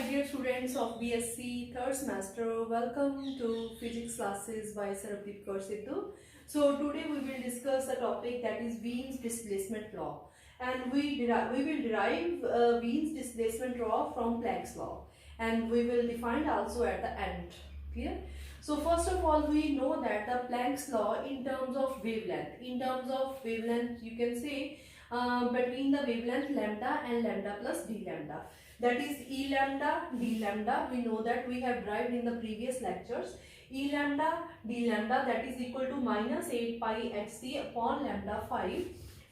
dear students of BSc third semester, welcome to physics classes by Sarabdeep Kaur Sidhu. So today we will discuss a topic that is Wein's displacement law, and we will derive Wein's displacement law from Planck's law, and we will define also at the end. Clear? So first of all, we know that the Planck's law in terms of wavelength. In terms of wavelength, you can say between the wavelength lambda and lambda plus d lambda. That is E lambda, D lambda. We know that we have derived in the previous lectures. E lambda, D lambda, that is equal to minus 8 pi hc upon lambda 5.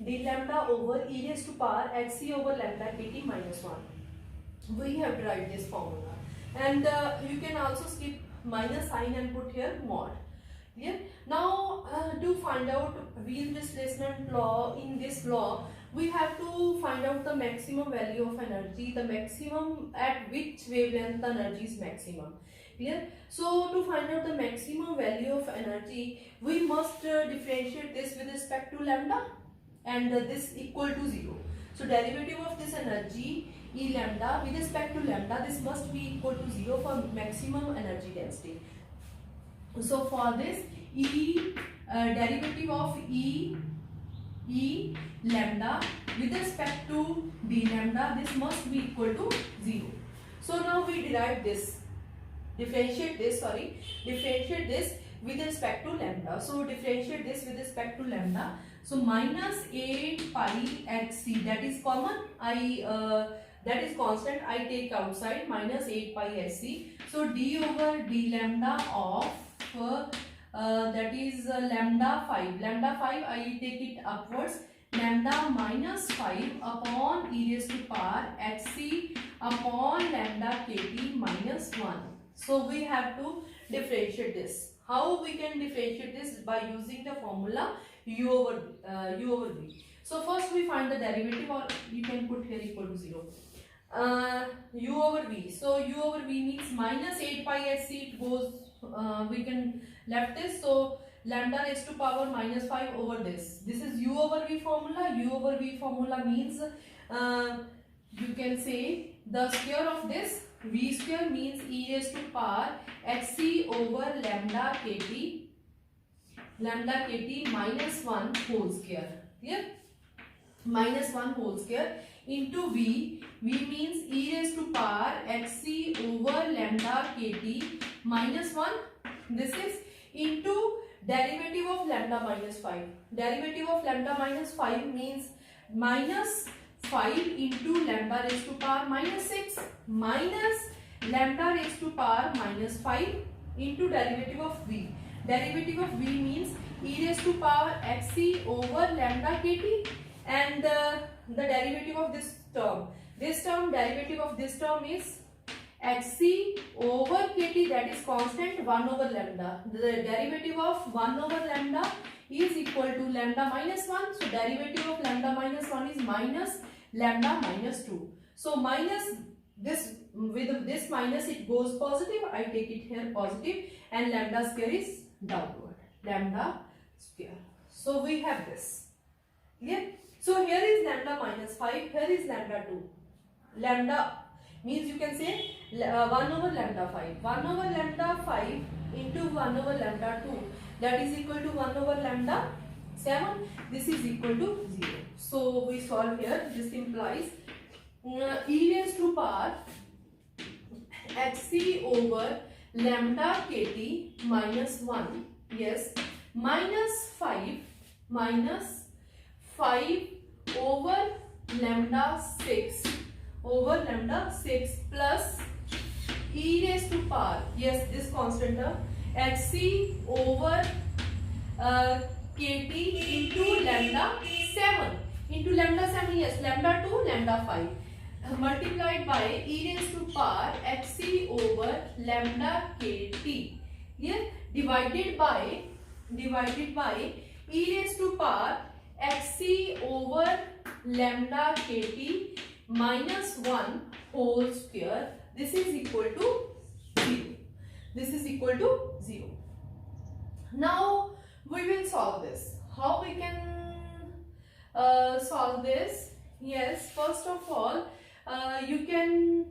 D lambda over e raised to power hc over lambda kt minus 1. We have derived this formula. And you can also skip minus sign and put here mod. Yeah. Now to find out Wein's displacement law, in this law we have to find out the maximum value of energy, the maximum at which wavelength the energy is maximum. Clear? So to find out the maximum value of energy, we must differentiate this with respect to lambda, and this equal to 0. So derivative of this energy E lambda with respect to lambda, this must be equal to 0 for maximum energy density. So for this derivative of E lambda with respect to D lambda, this must be equal to 0. So now we derive this, differentiate this with respect to lambda. So differentiate this with respect to lambda. So minus 8 pi hc, that is common, that is constant, I take outside, minus 8 pi hc. So d over d lambda of that is lambda 5. Lambda 5 I take it upwards. Lambda minus 5 upon e raised to power hc upon lambda kt minus 1. So we have to differentiate this. How we can differentiate this? By using the formula u over v. So first we find the derivative, or you can put here equal to 0. U over v. So u over v means minus 8 pi hc, it goes, we can left this. So lambda raised to power minus 5 over this. This is u over v formula. U over v formula means you can say the square of this. V square means e raised to power hc over lambda kt minus 1 whole square. Clear? Minus 1 whole square into v. V means e raised to power hc over lambda kt minus 1. This is into derivative of lambda minus 5. Derivative of lambda minus 5 means minus 5 into lambda raised to power minus 6 minus lambda raised to power minus 5 into derivative of v. Derivative of v means e raised to power hc over lambda kt, and the derivative of this term. This term, derivative of this term is hc over kt, that is constant, 1 over lambda. The derivative of 1 over lambda is equal to lambda minus 1. So derivative of lambda minus 1 is minus lambda minus 2. So minus this, with this minus it goes positive, I take it here positive, and lambda square is downward, lambda square. So we have this. Yeah. So here is lambda minus 5, here is lambda 2. Lambda means you can say 1 over lambda 5. 1 over lambda 5 into 1 over lambda 2, that is equal to 1 over lambda 7. This is equal to 0. So we solve here. This implies e raised to power hc over lambda kt minus 1. Yes. Minus 5 over lambda 6 plus e raised to power, yes, this constant term, hc over kt into lambda 7. Into lambda 7, yes, lambda 2, lambda 5, multiplied by e raised to power hc over lambda kt. Here divided by e raised to power hc over lambda kt minus 1 whole square. This is equal to 0. This is equal to 0. Now we will solve this. How we can solve this? Yes, first of all, you can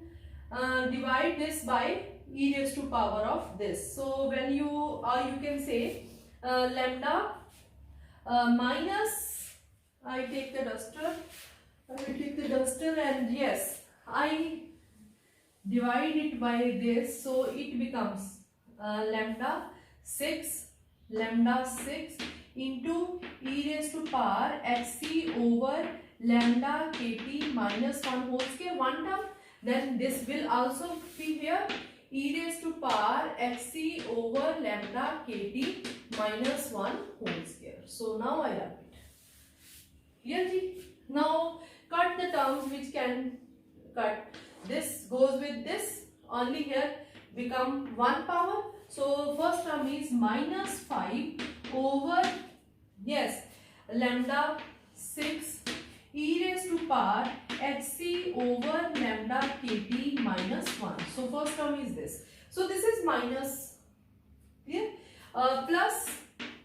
divide this by e raised to power of this. So when you, or you can say lambda minus, I take the duster, and yes, I divide it by this, so it becomes lambda 6 into e raised to power hc over lambda kt minus 1 whole square, one term. Then this will also be here, e raised to power hc over lambda kt minus 1 whole square. So now I write it. Here ji. Now cut the terms which can cut. This goes with this, only here become 1 power. So first term is minus 5 over, yes, lambda 6 e raised to power hc over lambda kt minus 1. So first term is this. So this is minus, yeah, plus,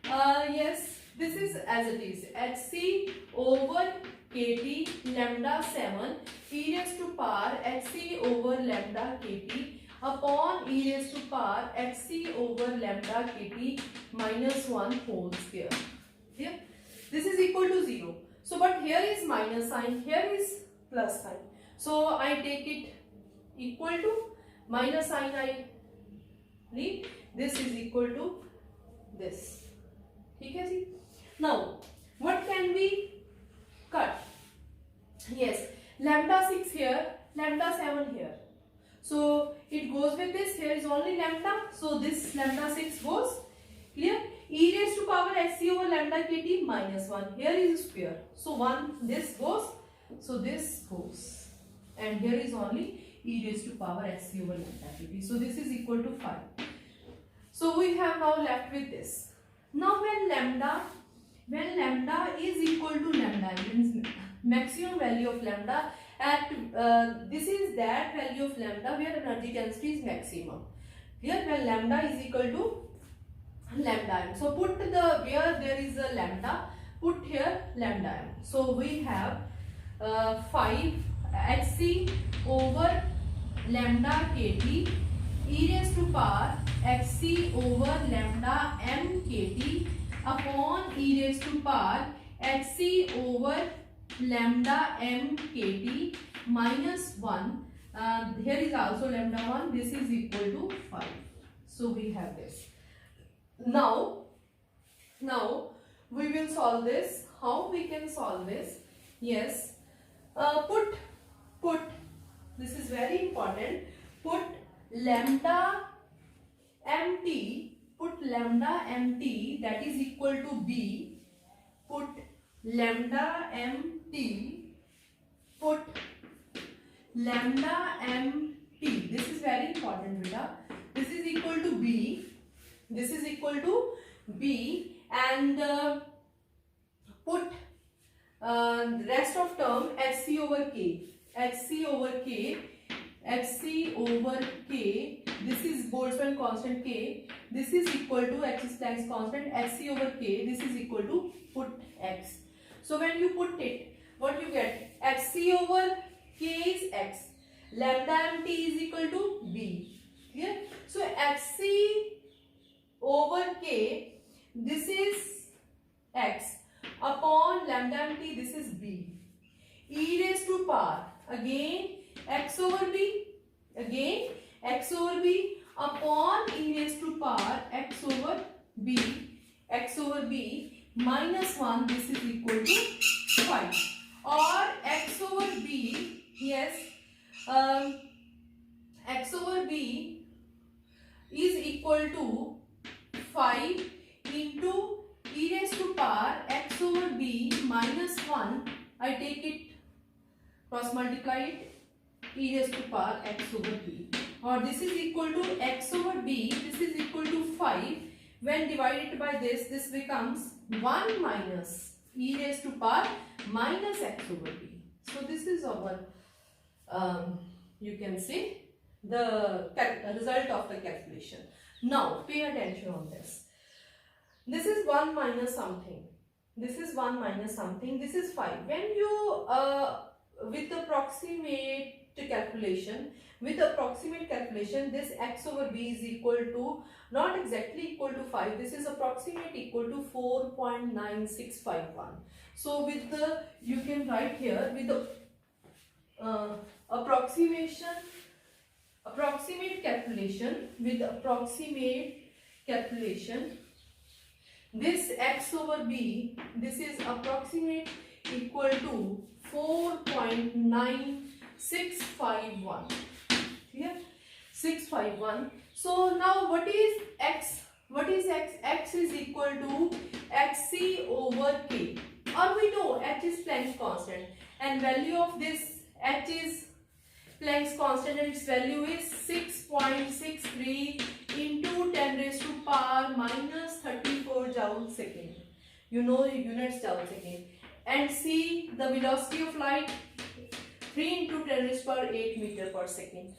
yes, this is as it is, hc over kt lambda 7 e raised to power hc over lambda kt upon e raised to power hc over lambda kt minus 1 whole square. Yeah, this is equal to 0. So but here is minus sign, here is plus sign. So I take it equal to minus sign, I read this is equal to this. Okay, now what can we cut? Yes, lambda 6 here, lambda 7 here. So it goes with this, here is only lambda, so this lambda 6 goes, clear? E raised to power hc over lambda kt minus 1, here is square, so 1, this goes, so this goes, and here is only e raised to power hc over lambda kt, so this is equal to 5. So we have now left with this. Now when lambda is equal to lambda, means maximum value of lambda at this is that value of lambda where energy density is maximum. Here when lambda is equal to lambda m. So put the, where there is a lambda, put here lambda m. So we have 5 hc over lambda kt e raised to power hc over lambda m kt upon e raised to power hc over lambda m kt minus 1. Here is also lambda 1, this is equal to 5. So we have this. Now we will solve this. How we can solve this? Yes, put, this is very important, put lambda mt, that is equal to b, put lambda mt, this is very important, beta. This is equal to b, and put rest of term hc over k, this is Boltzmann constant k, this is equal to x is Planck's constant, hc over k, this is equal to, put x. So when you put it, what you get? hc over k is x, lambda mt is equal to b. Clear? So hc over k, this is x, upon lambda mt, this is b. E raised to power, again x over b, upon e raised to power x over b minus 1, this is equal to 5, or x over b, yes, x over b is equal to 5 into e raised to power x over b minus 1, I take it, cross multiply it, e raised to power x over b, or this is equal to x over b, this is equal to 5, when divided by this becomes 1 minus e raised to power minus x over b. So this is our, you can say, the result of the calculation. Now pay attention on this. This is 1 minus something, this is 1 minus something, this is 5. When you with the approximate calculation, with approximate calculation, this x over b is equal to, not exactly equal to 5, this is approximate equal to 4.9651. So with the, you can write here with the approximate calculation, this x over b, this is approximate equal to 4.9651. Here 651. So now what is x? What is x? X is equal to xc over k, or we know h is Planck's constant, and value of this h is Planck's constant, and its value is 6.63 into 10 raised to power minus 34 joule second. You know units joule second. And c, the velocity of light, 3 into 10 raised to power 8 meter per second.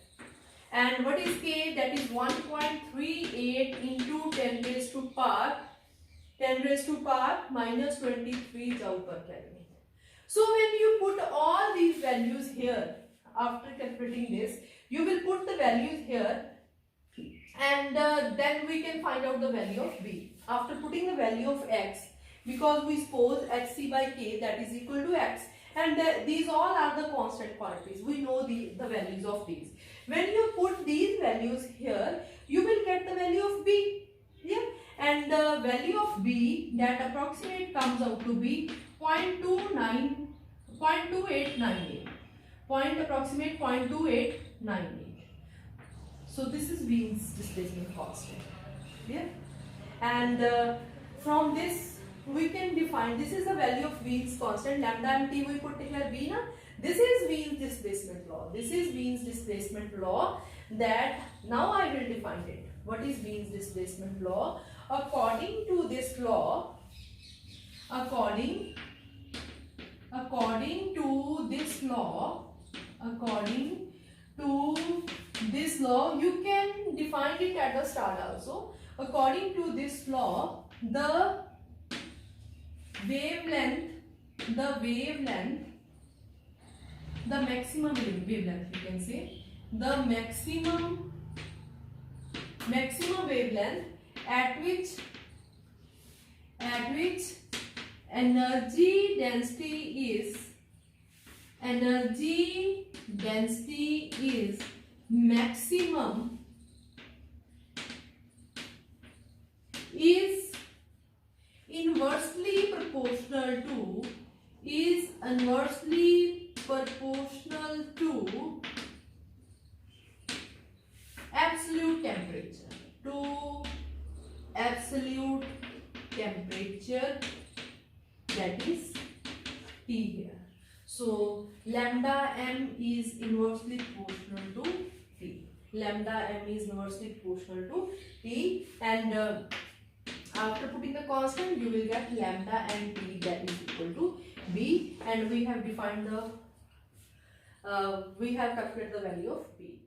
And what is k? That is 1.38 into 10 raised to power minus 23 joule per Kelvin. So when you put all these values here, after calculating this, you will put the values here, and then we can find out the value of b. After putting the value of x, because we suppose hc by k, that is equal to x, and these all are the constant quantities. We know the values of these. When you put these values here, you will get the value of b. Yeah, and the value of b, that approximate comes out to be 0.2898. Approximate 0.2898. So this is Wein's displacement constant. Yeah, and from this we can define, this is the value of Wein's constant, lambda and t we put here v na. This is Wein's displacement law. This is Wein's displacement law, that now I will define it. What is Wein's displacement law? According to this law, according to this law, you can define it at the start also. According to this law, the wavelength, the maximum wavelength, you can say, the maximum wavelength at which energy density is maximum is inversely proportional to absolute temperature, that is T here. So lambda m is inversely proportional to T. And after putting the constant, you will get lambda and T, that is equal to B, and we have defined the we have calculated the value of B.